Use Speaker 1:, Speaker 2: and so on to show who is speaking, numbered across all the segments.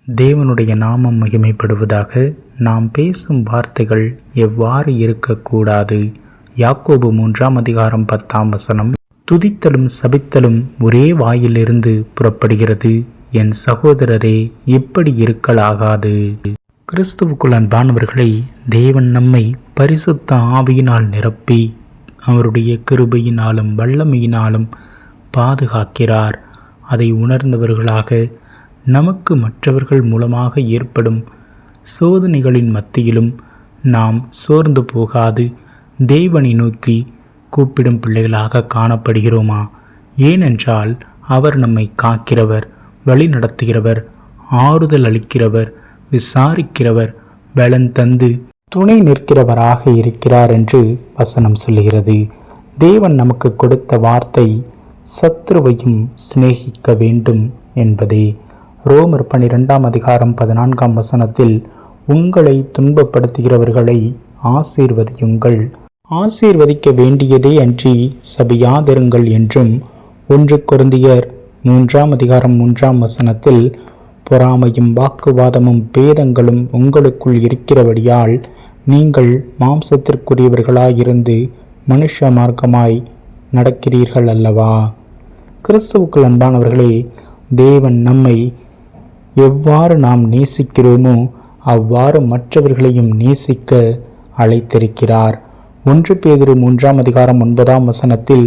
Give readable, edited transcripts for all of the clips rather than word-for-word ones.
Speaker 1: தேவனுடைய நாமம் மகிமைப்படுவதாக. நாம் பேசும் வார்த்தைகள் எவ்வாறு இருக்கக்கூடாது? யாக்கோபு 3:10 துதித்தலும் சபித்தலும் ஒரே வாயிலிருந்து புறப்படுகிறது. என் சகோதரரே, இப்படி இருக்கலாகாது. கிறிஸ்துவுக்குள் அன்பானவர்களை, தேவன் நம்மை பரிசுத்த ஆவியினால் நிரப்பி அவருடைய கிருபையினாலும் வல்லமையினாலும் பாதுகாக்கிறார். அதை உணர்ந்தவர்களாக நமக்கு மற்றவர்கள் மூலமாக ஏற்படும் சோதனைகளின் மத்தியிலும் நாம் சோர்ந்து போகாது தேவனை நோக்கி கூப்பிடும் பிள்ளைகளாக காணப்படுகிறோமா? ஏனென்றால் அவர் நம்மை காக்கிறவர், வழி நடத்துகிறவர், ஆறுதல் அளிக்கிறவர், விசாரிக்கிறவர், பலன் தந்து துணை நிற்கிறவராக இருக்கிறார் என்று வசனம் சொல்கிறது. தேவன் நமக்கு கொடுத்த வார்த்தை சத்ருவையும் சிநேகிக்க வேண்டும் என்பதே. ரோமர் 12:14 உங்களை துன்பப்படுத்துகிறவர்களை ஆசீர்வதியுங்கள், ஆசீர்வதிக்க வேண்டியதே அன்றி சபியாதிருங்கள் என்றும் 1 கொரிந்தியர் 3:3 பொறாமையும் வாக்குவாதமும் பேதங்களும் உங்களுக்குள் இருக்கிறபடியால் நீங்கள் மாம்சத்திற்குரியவர்களாயிருந்து மனுஷ மார்க்கமாய் நடக்கிறீர்கள் அல்லவா? கிறிஸ்துவுக்குள் அன்பானவர்களே, தேவன் நம்மை எவ்வாறு நாம் நேசிக்கிறோமோ அவ்வாறு மற்றவர்களையும் நேசிக்க அழைத்திருக்கிறார். 1 பேதுரு 3:9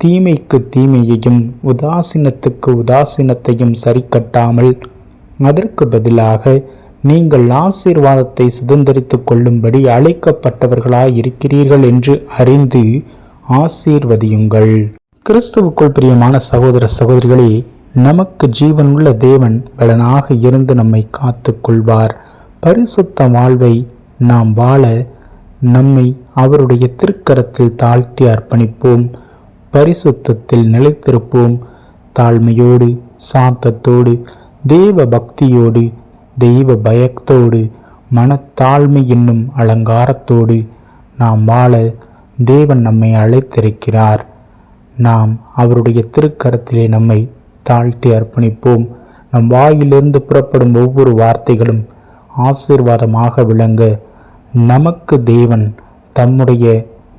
Speaker 1: தீமைக்கு தீமையையும் உதாசீனத்துக்கு உதாசீனத்தையும் சரிக்கட்டாமல் அதற்கு பதிலாக நீங்கள் ஆசீர்வாதத்தை சுதந்திரித்துக் கொள்ளும்படி அழைக்கப்பட்டவர்களாயிருக்கிறீர்கள் என்று அறிந்து ஆசீர்வதியுங்கள். கிறிஸ்துவுக்குள் பிரியமான சகோதர சகோதரிகளே, நமக்கு ஜீவனுள்ள தேவன் பலனாக இருந்து நம்மை காத்து கொள்வார். பரிசுத்த வாழ்வை நாம் வாழ நம்மை அவருடைய திருக்கரத்தில் தாழ்த்தி அர்ப்பணிப்போம். பரிசுத்தத்தில் நிலைத்திருப்போம். தாழ்மையோடு, சாந்தத்தோடு, தேவ பக்தியோடு, தெய்வ பயத்தோடு, மனத்தாழ்மை என்னும் அலங்காரத்தோடு நாம் வாழ தேவன் நம்மை அழைத்திருக்கிறார். நாம் அவருடைய திருக்கரத்திலே நம்மை தாழ்த்தி அர்ப்பணிப்போம். நம் வாயிலிருந்து புறப்படும் ஒவ்வொரு வார்த்தைகளும் ஆசீர்வாதமாக விளங்க நமக்கு தேவன் தம்முடைய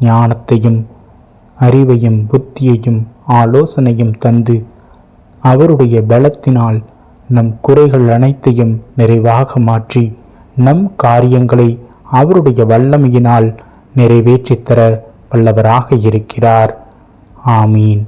Speaker 1: ஞானத்தையும் அறிவையும் புத்தியையும் ஆலோசனையும் தந்து அவருடைய பலத்தினால் நம் குறைகள் அனைத்தையும் நிறைவாக மாற்றி நம் காரியங்களை அவருடைய வல்லமையினால் நிறைவேற்றித்தர வல்லவராக இருக்கிறார். ஆமீன்.